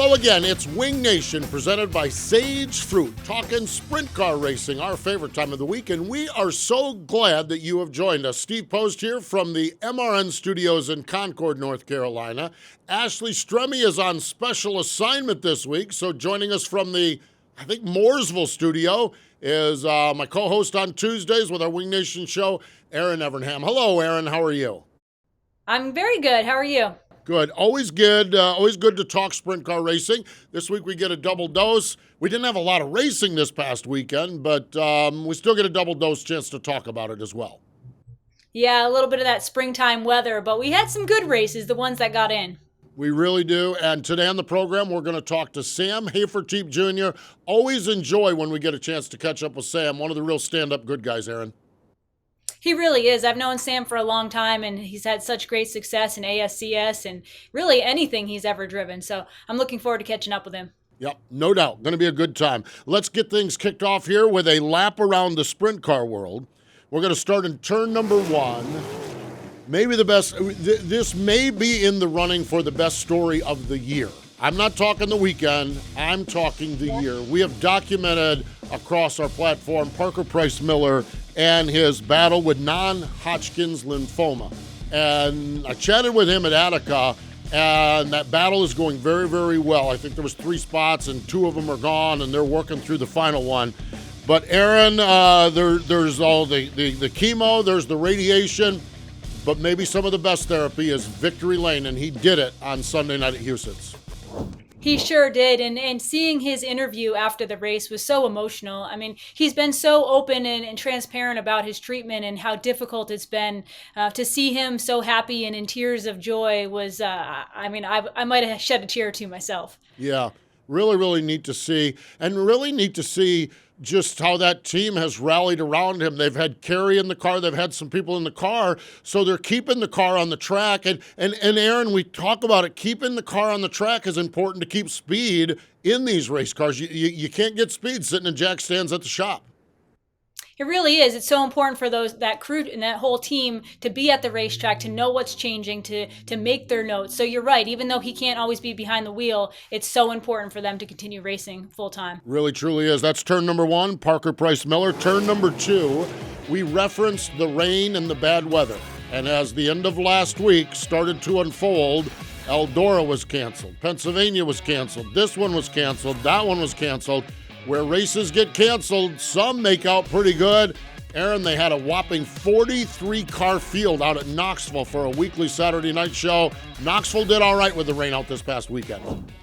Hello again, it's Wing Nation presented by Sage Fruit, talking sprint car racing, our favorite time of the week, and we are so glad that you have joined us. Steve Post here from the MRN studios in Concord, North Carolina. Ashley Stremme is on special assignment this week, so joining us from the, I think, Mooresville studio is my co-host on Tuesdays with our Wing Nation show, Erin Evernham. Hello, Erin, how are you? I'm very good. How are you? Good. Always good to talk sprint car racing. This week we get a double dose. We didn't have a lot of racing this past weekend, but we still get a double dose chance to talk about it as well. Yeah, a little bit of that springtime weather, but we had some good races, the ones that got in. We really do. And today on the program, we're going to talk to Sam Hafertepe Jr. Always enjoy when we get a chance to catch up with Sam, one of the real stand-up good guys, Erin. He really is. I've known Sam for a long time, and he's had such great success in ASCS and really anything he's ever driven. So I'm looking forward to catching up with him. Yep, no doubt. Going to be a good time. Let's get things kicked off here with a lap around the sprint car world. We're going to start in turn number one. Maybe the best, this may be in the running for the best story of the year. I'm not talking the weekend, I'm talking the year. We have documented across our platform Parker Price Miller and his battle with non-Hodgkin's lymphoma. And I chatted with him at Attica, and that battle is going very, very well. I think there was 3 spots, and 2 of them are gone, and they're working through the final one. But Erin, there's all the chemo, there's the radiation, but maybe some of the best therapy is victory lane, and he did it on Sunday night at Houston's. He sure did. And seeing his interview after the race was so emotional. I mean, he's been so open and transparent about his treatment and how difficult it's been. To see him so happy and in tears of joy was, I might have shed a tear or two myself. Yeah, really, really neat to see. And really neat to see just how that team has rallied around him. They've had Kerry in the car. They've had some people in the car. So they're keeping the car on the track. And Erin, we talk about it. Keeping the car on the track is important to keep speed in these race cars. You can't get speed sitting in jack stands at the shop. It really is. It's so important for that crew and that whole team to be at the racetrack, to know what's changing, to make their notes. So you're right. Even though he can't always be behind the wheel, it's so important for them to continue racing full time. Really, truly is. That's turn number 1, Parker Price Miller. Turn number 2, we referenced the rain and the bad weather. And as the end of last week started to unfold, Eldora was canceled. Pennsylvania was canceled. This one was canceled. That one was canceled. Where races get canceled, some make out pretty good. Erin, they had a whopping 43-car field out at Knoxville for a weekly Saturday night show. Knoxville did all right with the rain out this past weekend.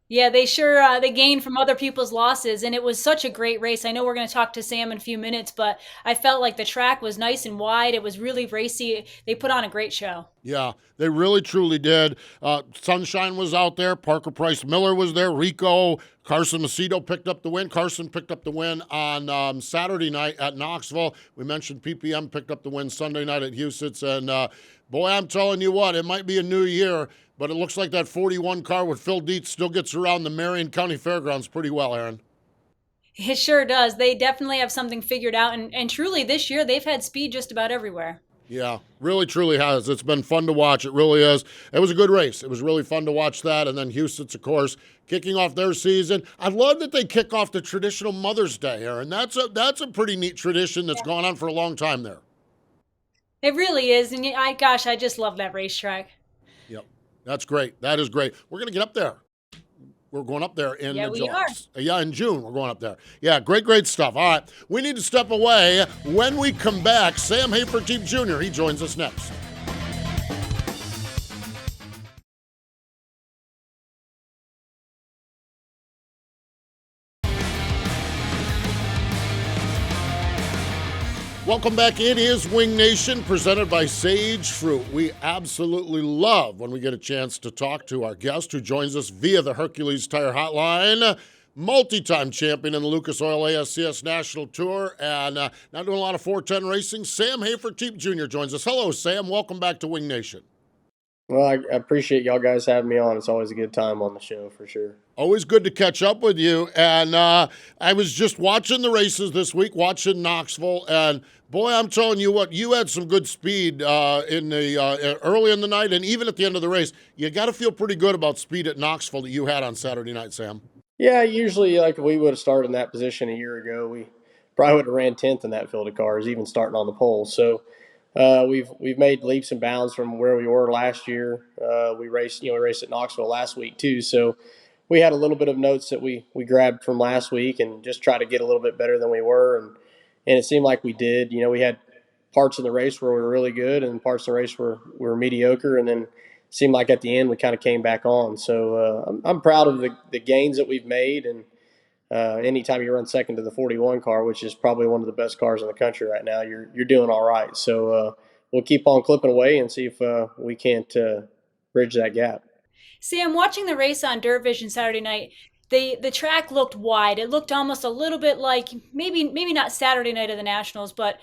Yeah, they sure they gained from other people's losses, and it was such a great race. I know we're going to talk to Sam in a few minutes, but I felt like the track was nice and wide. It was really racy. They put on a great show. Yeah, they really, truly did. Sunshine was out there. Parker Price Miller was there. Rico, Carson Macedo picked up the win. Carson picked up the win on Saturday night at Knoxville. We mentioned PPM picked up the win Sunday night at Houston's. And, boy, I'm telling you what, it might be a new year, but it looks like that 41 car with Phil Dietz still gets around the Marion County Fairgrounds pretty well, Erin. It sure does. They definitely have something figured out. And truly, this year, they've had speed just about everywhere. Yeah, really, truly has. It's been fun to watch. It really is. It was a good race. It was really fun to watch that. And then Houston's, of course, kicking off their season. I love that they kick off the traditional Mother's Day, Erin. That's a pretty neat tradition that's gone on for a long time there. It really is. And I just love that racetrack. Yep, that's great. That is great. We're going to get up there. We're going up there in in June. We're going up there. Yeah, great stuff. All right, we need to step away. When we come back, Sam Hafertepe Jr., he joins us next. Welcome back. It is Wing Nation presented by Sage Fruit. We absolutely love when we get a chance to talk to our guest who joins us via the Hercules Tire Hotline, multi-time champion in the Lucas Oil ASCS National Tour, and now doing a lot of 410 racing. Sam Hafertepe Jr. joins us. Hello, Sam. Welcome back to Wing Nation. Well, I appreciate y'all guys having me on. It's always a good time on the show for sure. Always good to catch up with you. And I was just watching the races this week, watching Knoxville, and boy, I'm telling you what, you had some good speed in the early in the night, and even at the end of the race. You got to feel pretty good about speed at Knoxville that you had on Saturday night, Sam. Yeah, usually like if we would have started in that position a year ago, we probably would have ran 10th in that field of cars, even starting on the pole. So we've made leaps and bounds from where we were last year. We raced at Knoxville last week too. So we had a little bit of notes that we grabbed from last week and just try to get a little bit better than we were, and it seemed like we did. We had parts of the race where we were really good and parts of the race where we were mediocre, and then seemed like at the end we kind of came back on. So I'm proud of the gains that we've made, and anytime you run second to the 41 car, which is probably one of the best cars in the country right now, you're doing all right. So we'll keep on clipping away and see if we can't bridge that gap. Sam, watching the race on Dirt Vision Saturday night, the track looked wide. It looked almost a little bit like maybe not Saturday night of the Nationals, but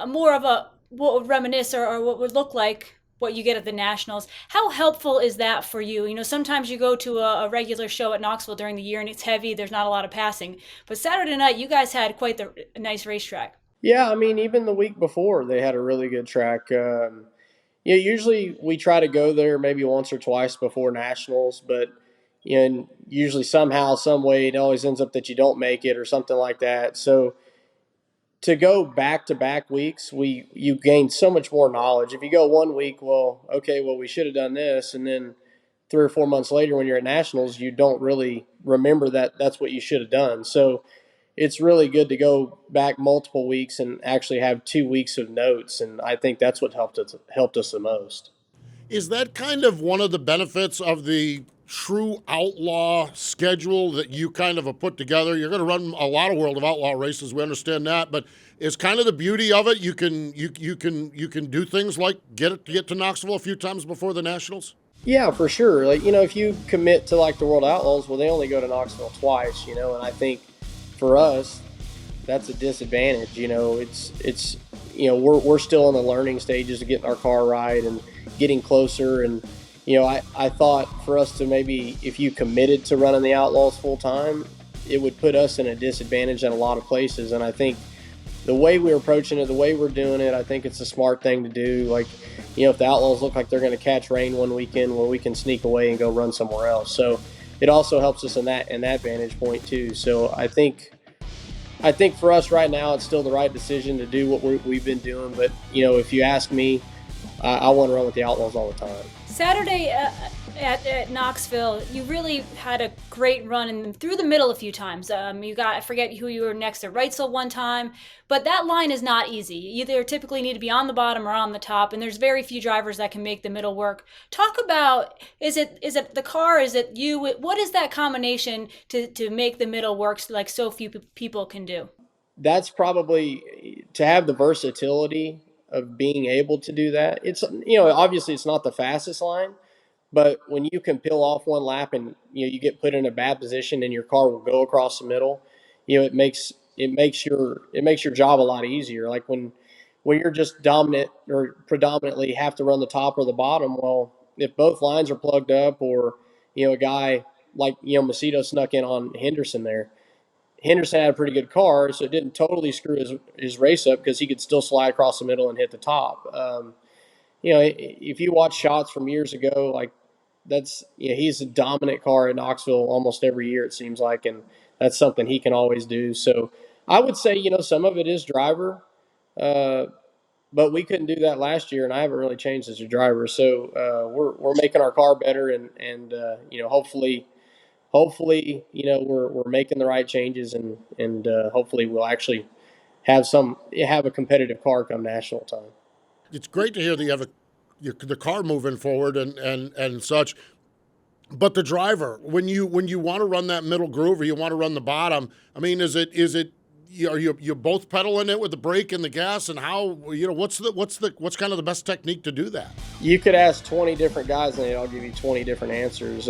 more of a what would reminisce or what would look like what you get at the Nationals. How helpful is that for you? Sometimes you go to a regular show at Knoxville during the year and it's heavy. There's not a lot of passing, but Saturday night you guys had quite the nice racetrack. Yeah, I mean, even the week before they had a really good track. Yeah, usually we try to go there maybe once or twice before nationals, but and usually somehow, some way, it always ends up that you don't make it or something like that. So to go back to back weeks, you gain so much more knowledge. If you go one week, well, okay, well we should have done this, and then 3 or 4 months later, when you're at nationals, you don't really remember that that's what you should have done. So it's really good to go back multiple weeks and actually have 2 weeks of notes, and I think that's what helped us the most. Is that kind of one of the benefits of the true outlaw schedule that you kind of have put together? You're going to run a lot of World of Outlaw races. We understand that, but it's kind of the beauty of it. You can do things like get to Knoxville a few times before the Nationals. Yeah, for sure. Like if you commit to like the World Outlaws, well, they only go to Knoxville twice, and I think for us, that's a disadvantage. It's we're still in the learning stages of getting our car right and getting closer. And I thought for us to maybe, if you committed to running the Outlaws full time, it would put us in a disadvantage in a lot of places. And I think the way we're approaching it, the way we're doing it, I think it's a smart thing to do. Like, if the Outlaws look like they're going to catch rain one weekend, well, we can sneak away and go run somewhere else. So it also helps us in that vantage point too. So I think for us right now, it's still the right decision to do what we've been doing. But if you ask me, I want to run with the Outlaws all the time. Saturday at Knoxville, you really had a great run and through the middle a few times. I forget who you were next to Reitzel one time, but that line is not easy. You either typically need to be on the bottom or on the top, and there's very few drivers that can make the middle work. Talk about, is it the car, is it you? What is that combination to make the middle work like so few people can do? That's probably to have the versatility of being able to do that. It's obviously it's not the fastest line, but when you can peel off one lap and you get put in a bad position and your car will go across the middle, it makes your job a lot easier. Like when you're just dominant or predominantly have to run the top or the bottom. Well, if both lines are plugged up, or a guy like Macedo snuck in on Henderson there. Henderson had a pretty good car, so it didn't totally screw his race up because he could still slide across the middle and hit the top. If you watch shots from years ago, like that's he's a dominant car at Knoxville almost every year it seems like, and that's something he can always do. So I would say some of it is driver, but we couldn't do that last year, and I haven't really changed as a driver. So we're making our car better, and hopefully we're making the right changes, and hopefully we'll actually have a competitive car come national time. It's great to hear that you have the car moving forward and such. But the driver, when you want to run that middle groove or you want to run the bottom, I mean, are you both pedaling it with the brake and the gas, and how what's kind of the best technique to do that? You could ask 20 different guys and I'll give you 20 different answers.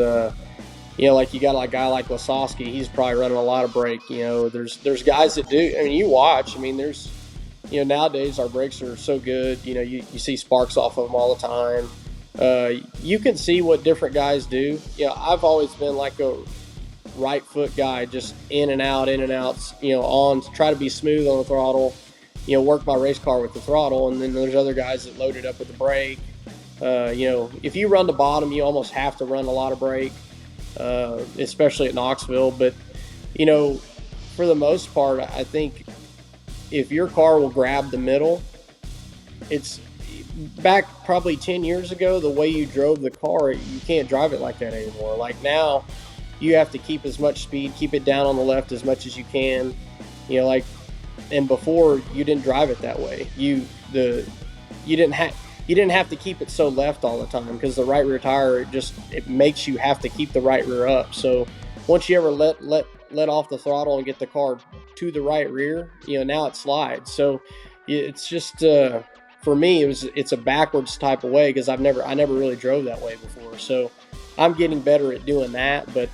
Like you got a guy like Lasowski, he's probably running a lot of brake. There's guys that do. I mean, you watch. I mean, there's nowadays our brakes are so good. You see sparks off of them all the time. You can see what different guys do. I've always been like a right foot guy, just in and out, on try to be smooth on the throttle, work my race car with the throttle. And then there's other guys that load it up with the brake. If you run the bottom, you almost have to run a lot of brake, especially at Knoxville. But, for the most part, I think if your car will grab the middle, it's back probably 10 years ago, the way you drove the car, you can't drive it like that anymore. Like now, you have to keep as much speed, keep it down on the left as much as you can. And before you didn't drive it that way. You didn't have to keep it so left all the time, because the right rear tire, it makes you have to keep the right rear up. So once you ever let off the throttle and get the car to the right rear, now it slides. So it's just for me, it's a backwards type of way, because I never really drove that way before. So I'm getting better at doing that, but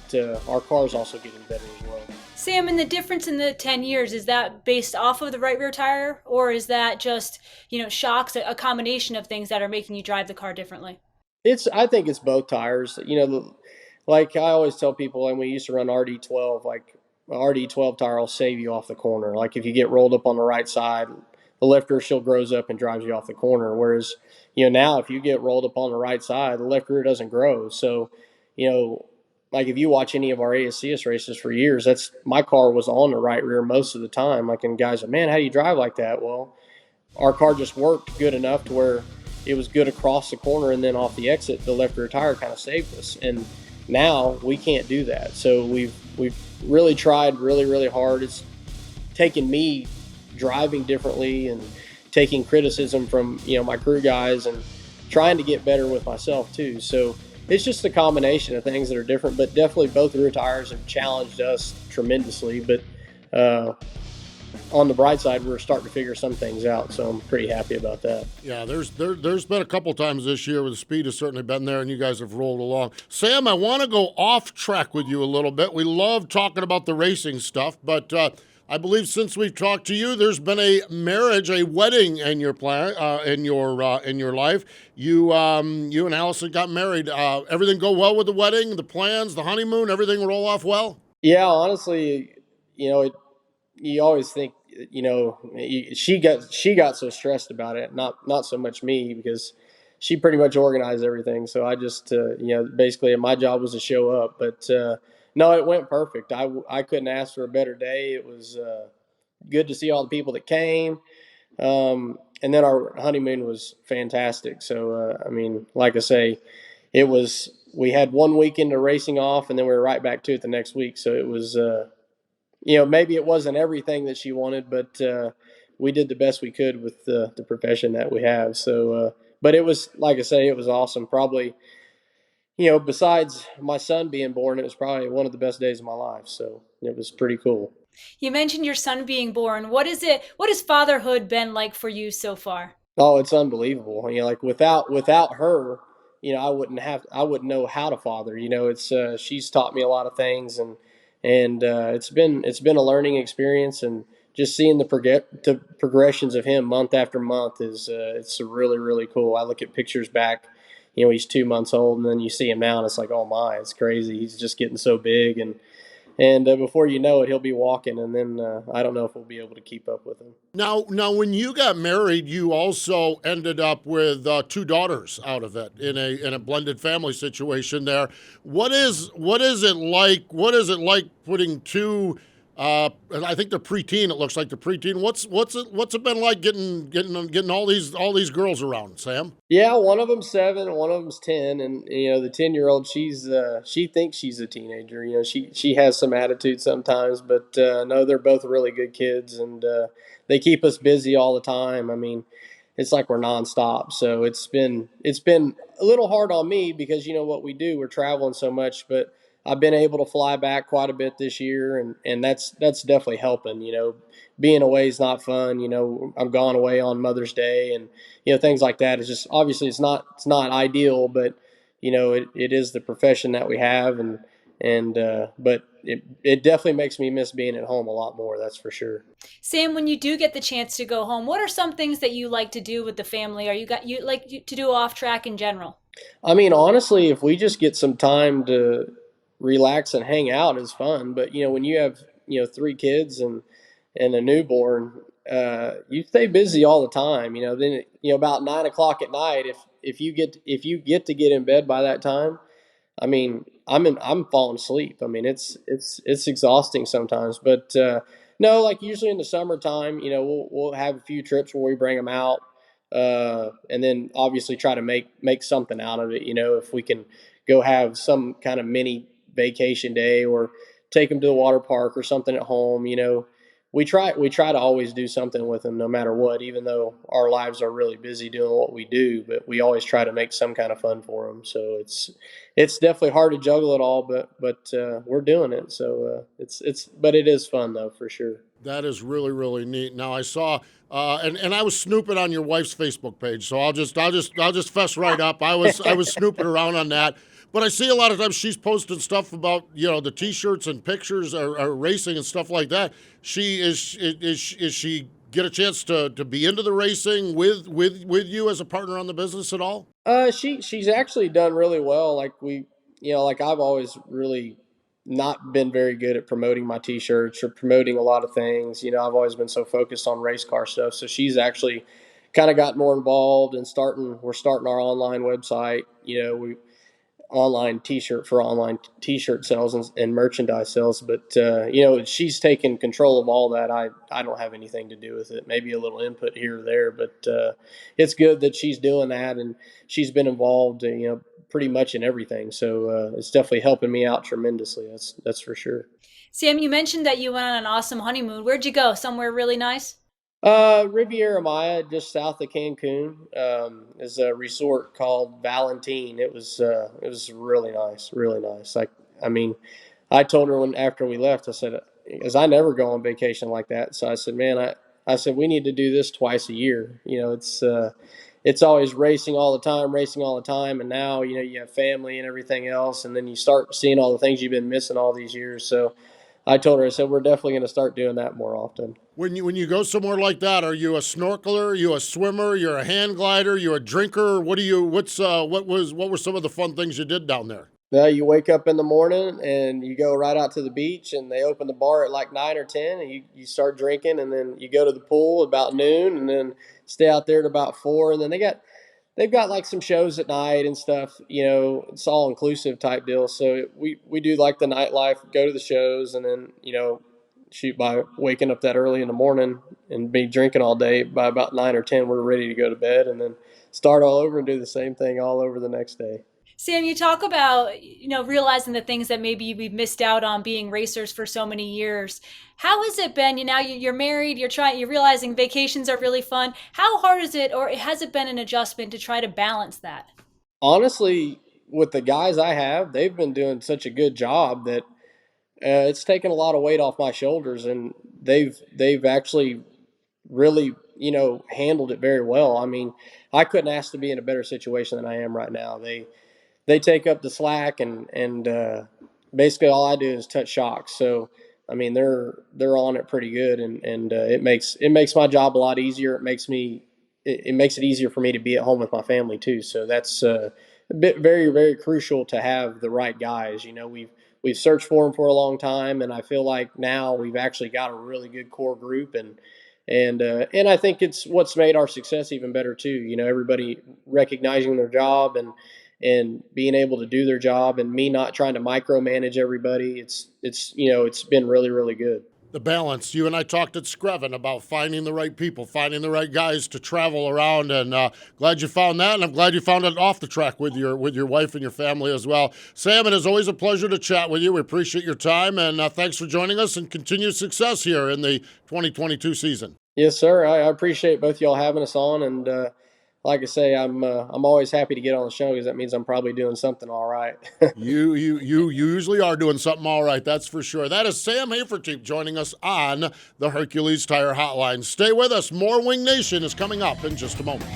our car's also getting better as well. Sam, and the difference in the 10 years, is that based off of the right rear tire, or is that just, shocks, a combination of things that are making you drive the car differently? I think it's both tires. Like I always tell people, and we used to run RD12, like RD12 tire will save you off the corner. Like if you get rolled up on the right side, the left rear still grows up and drives you off the corner. Whereas, now if you get rolled up on the right side, the left rear doesn't grow. So, like if you watch any of our ASCS races for years, my car was on the right rear most of the time. Like, and guys are, man, how do you drive like that? Well, our car just worked good enough to where it was good across the corner, and then off the exit, the left rear tire kind of saved us. And now we can't do that. So we've really tried really, really hard. It's taken me driving differently and taking criticism from, my crew guys, and trying to get better with myself too. So it's just a combination of things that are different, but definitely both rear tires have challenged us tremendously. But on the bright side, we're starting to figure some things out, so I'm pretty happy about that. Yeah, there's been a couple times this year where the speed has certainly been there, and you guys have rolled along. Sam, I want to go off track with you a little bit. We love talking about the racing stuff, but I believe since we've talked to you, there's been a wedding in your plan, in your life. You and Allison got married. Everything go well with the wedding, the plans, the honeymoon, everything roll off well? Yeah, honestly, you always think, she got so stressed about it. Not so much me, because she pretty much organized everything. So I just, basically my job was to show up. But no, it went perfect. I couldn't ask for a better day. It was good to see all the people that came. And then our honeymoon was fantastic. So, like I say, we had 1 weekend of racing off, and then we were right back to it the next week. So it was, maybe it wasn't everything that she wanted, but we did the best we could with the profession that we have. So, but it was, like I say, it was awesome. Probably, besides my son being born, it was probably one of the best days of my life. So it was pretty cool. You mentioned your son being born. What has fatherhood been like for you so far? Oh, it's unbelievable. Like without her, I wouldn't know how to father. It's she's taught me a lot of things, and it's been a learning experience, and just seeing the progressions of him month after month is it's really, really cool. I look at pictures back, he's 2 months old, and then you see him now, and it's like, oh my, it's crazy. He's just getting so big, and before you know it, he'll be walking, and then I don't know if we'll be able to keep up with him. Now, when you got married, you also ended up with 2 daughters out of it in a blended family situation. There, what is it like? What is it like putting 2? I think they're preteen. It looks like they're preteen. What's it been like getting all these girls around, Sam? Yeah, one of them's 7, and one of them's 10, and the 10-year-old, she thinks she's a teenager. She has some attitude sometimes, but no, they're both really good kids, and they keep us busy all the time. It's like we're nonstop. So it's been a little hard on me, because what we do, we're traveling so much, but I've been able to fly back quite a bit this year, and that's definitely helping. Being away is not fun. I'm gone away on Mother's Day, and things like that. It's just, obviously it's not ideal, but it is the profession that we have, and but it definitely makes me miss being at home a lot more. That's for sure. Sam, when you do get the chance to go home, what are some things that you like to do with the family, or you like to do off track in general? I mean, honestly, if we just get some time to relax and hang out, it's fun. But when you have 3 kids and a newborn, you stay busy all the time. Then about 9 o'clock at night, if you get to get in bed by that time, I mean, I'm falling asleep. I mean, it's exhausting sometimes, but no, like usually in the summertime, we'll have a few trips where we bring them out, and then obviously try to make something out of it. If we can go have some kind of mini vacation day or take them to the water park or something at home. We try to always do something with them no matter what, even though our lives are really busy doing what we do, but we always try to make some kind of fun for them. So it's definitely hard to juggle it all, but we're doing it. So but it is fun though, for sure. That is really, really neat. Now I saw, and I was snooping on your wife's Facebook page, so I'll just fess right up. I was snooping around on that, but I see a lot of times she's posting stuff about the T-shirts and pictures or racing and stuff like that. Is she get a chance to be into the racing with you as a partner on the business at all? She's actually done really well. Like I've always really not been very good at promoting my t-shirts or promoting a lot of things. I've always been so focused on race car stuff. So she's actually kind of got more involved and we're starting our online website. We online t-shirt for online t-shirt sales and merchandise sales, but she's taken control of all that. I don't have anything to do with it, maybe a little input here or there, but it's good that she's doing that, and she's been involved pretty much in everything, so it's definitely helping me out tremendously. That's for sure. Sam, you mentioned that you went on an awesome honeymoon. Where'd you go? Somewhere really nice? Riviera Maya, just south of Cancun, is a resort called Valentine. It was really nice, really nice. I mean, I told her when after we left, I said, because I never go on vacation like that. So I said, man, I said we need to do this twice a year. It's always racing all the time, and now you have family and everything else, and then you start seeing all the things you've been missing all these years. So I told her, I said we're definitely going to start doing that more often. When you go somewhere like that, are you a snorkeler? Are you a swimmer? You're a hand glider? You're a drinker? What were some of the fun things you did down there? Now you wake up in the morning and you go right out to the beach, and they open the bar at like 9 or 10, and you start drinking, and then you go to the pool about noon, and then stay out there at about 4, and then they've got like some shows at night and stuff. It's all inclusive type deal. So we do like the nightlife, go to the shows, and then shoot, by waking up that early in the morning and be drinking all day, by about 9 or 10 we're ready to go to bed, and then start all over and do the same thing all over the next day. Sam, you talk about, realizing the things that maybe we've missed out on being racers for so many years. How has it been? You're married, you're realizing vacations are really fun. How hard is it, or has it been an adjustment to try to balance that? Honestly, with the guys I have, they've been doing such a good job that it's taken a lot of weight off my shoulders, and they've actually really handled it very well. I mean, I couldn't ask to be in a better situation than I am right now. They take up the slack, and basically all I do is touch shocks. So I mean, they're on it pretty good, and it makes my job a lot easier. It makes it easier for me to be at home with my family too. So that's a bit very, very crucial to have the right guys. We've searched for them for a long time, and I feel like now we've actually got a really good core group, and I think it's what's made our success even better too. Everybody recognizing their job, and being able to do their job, and me not trying to micromanage everybody. It's been really, really good. The balance. You and I talked at Screven about finding the right people, finding the right guys to travel around, and glad you found that, and I'm glad you found it off the track with your wife and your family as well. Sam, it is always a pleasure to chat with you. We appreciate your time, and thanks for joining us, and continued success here in the 2022 season. Yes, sir. I appreciate both y'all having us on, and like I say, I'm always happy to get on the show, because that means I'm probably doing something all right. You usually are doing something all right, that's for sure. That is Sam Hafertepe joining us on the Hercules Tire Hotline. Stay with us. More Wing Nation is coming up in just a moment.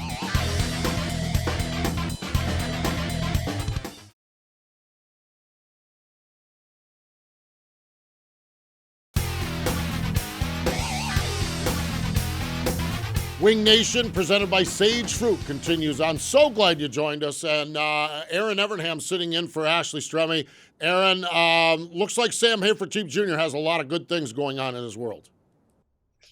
Wing Nation, presented by Sage Fruit, continues on. So glad you joined us. And Aaron Evernham sitting in for Ashley Stremme. Aaron, looks like Sam Hafertepe Jr. has a lot of good things going on in his world.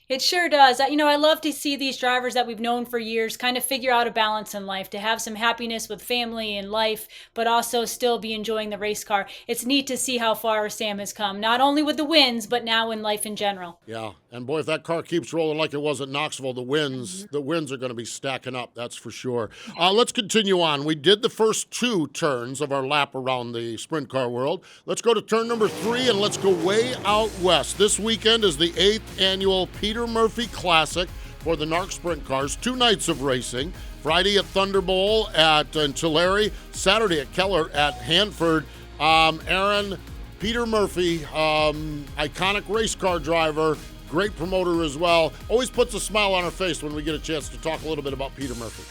It sure does. I love to see these drivers that we've known for years kind of figure out a balance in life, to have some happiness with family and life, but also still be enjoying the race car. It's neat to see how far Sam has come, not only with the wins, but now in life in general. Yeah, and boy, if that car keeps rolling like it was at Knoxville, the wins are going to be stacking up, that's for sure. Let's continue on. We did the first 2 turns of our lap around the sprint car world. Let's go to turn number 3, and let's go way out west. This weekend is the 8th annual Peter Murphy Classic for the NARC Sprint Cars. 2 nights of racing. Friday at Thunder Bowl in Tulare, Saturday at Keller at Hanford. Aaron, Peter Murphy, iconic race car driver, great promoter as well. Always puts a smile on our face when we get a chance to talk a little bit about Peter Murphy.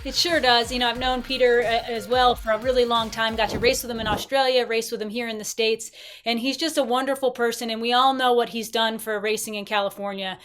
It sure does. I've known Peter as well for a really long time. Got to race with him in Australia, race with him here in the States. And he's just a wonderful person. And we all know what he's done for racing in California.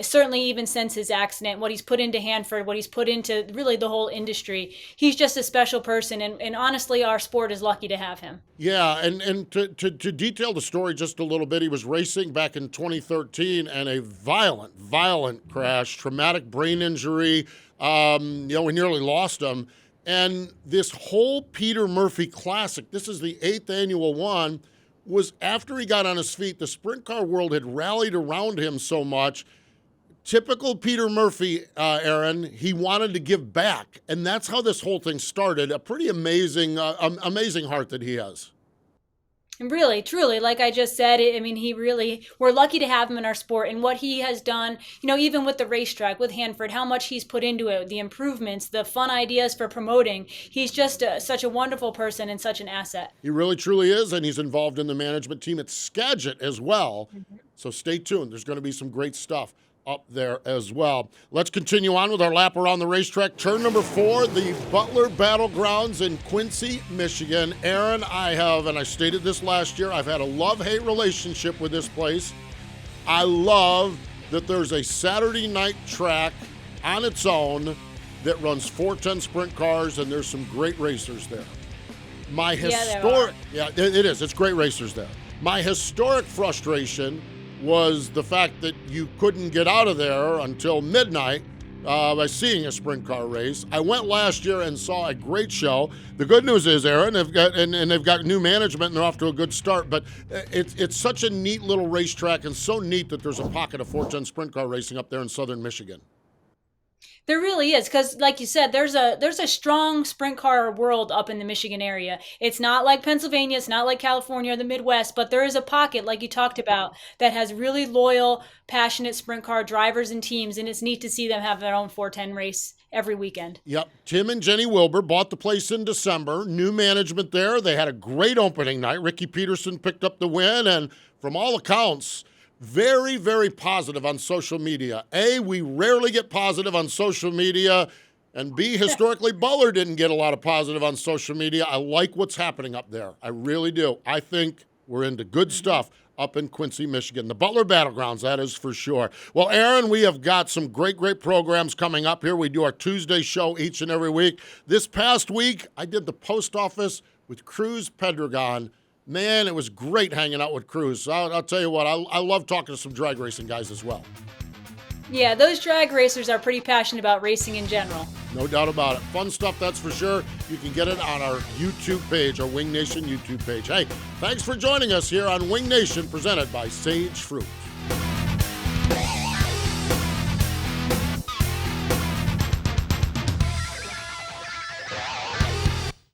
Certainly even since his accident, what he's put into Hanford, what he's put into really the whole industry. He's just a special person. And honestly, our sport is lucky to have him. Yeah, and to detail the story just a little bit, he was racing back in 2013 and a violent crash, traumatic brain injury. We nearly lost him. And this whole Peter Murphy Classic, this is the 8th annual one, was after he got on his feet. The sprint car world had rallied around him so much. Typical Peter Murphy, Aaron, he wanted to give back. And that's how this whole thing started. A pretty amazing heart that he has. And really, truly, like I just said, we're lucky to have him in our sport, and what he has done, even with the racetrack, with Hanford, how much he's put into it, the improvements, the fun ideas for promoting. He's just such a wonderful person and such an asset. He really, truly is, and he's involved in the management team at Skagit as well. So stay tuned. There's going to be some great stuff up there as well. Let's continue on with our lap around the racetrack. Turn number 4, the BUTLER Battlegrounds in Quincy, Michigan. Aaron, and I stated this last year, I've had a love-hate relationship with this place. I love that there's a Saturday night track on its own that runs 410 sprint cars, and there's some great racers there. It is. It's great racers there. My historic frustration was the fact that you couldn't get out of there until midnight by seeing a sprint car race. I went last year and saw a great show. The good news is, Aaron, they've got new management and they're off to a good start, but it's such a neat little racetrack, and so neat that there's a pocket of 410 sprint car racing up there in southern Michigan. There really is, because like you said, there's a strong sprint car world up in the Michigan area. It's not like Pennsylvania, it's not like California or the Midwest, but there is a pocket, like you talked about, that has really loyal, passionate sprint car drivers and teams, and it's neat to see them have their own 410 race every weekend. Yep. Tim and Jenny Wilbur bought the place in December. New management there. They had a great opening night. Ricky Peterson picked up the win, and from all accounts, very, very positive on social media. A, we rarely get positive on social media, and B, historically, BUTLER didn't get a lot of positive on social media. I like what's happening up there. I really do. I think we're into good stuff up in Quincy, Michigan. The BUTLER Battlegrounds, that is for sure. Well, Aaron, we have got some great programs coming up here. We do our Tuesday show each and every week. This past week, I did the post office with Cruz Pedregon. Man, it was great hanging out with Cruz. I'll tell you what, I love talking to some drag racing guys as well. Yeah, those drag racers are pretty passionate about racing in general. No doubt about it. Fun stuff, that's for sure. You can get it on our YouTube page, our Wing Nation YouTube page. Hey, thanks for joining us here on Wing Nation, presented by Sage Fruit.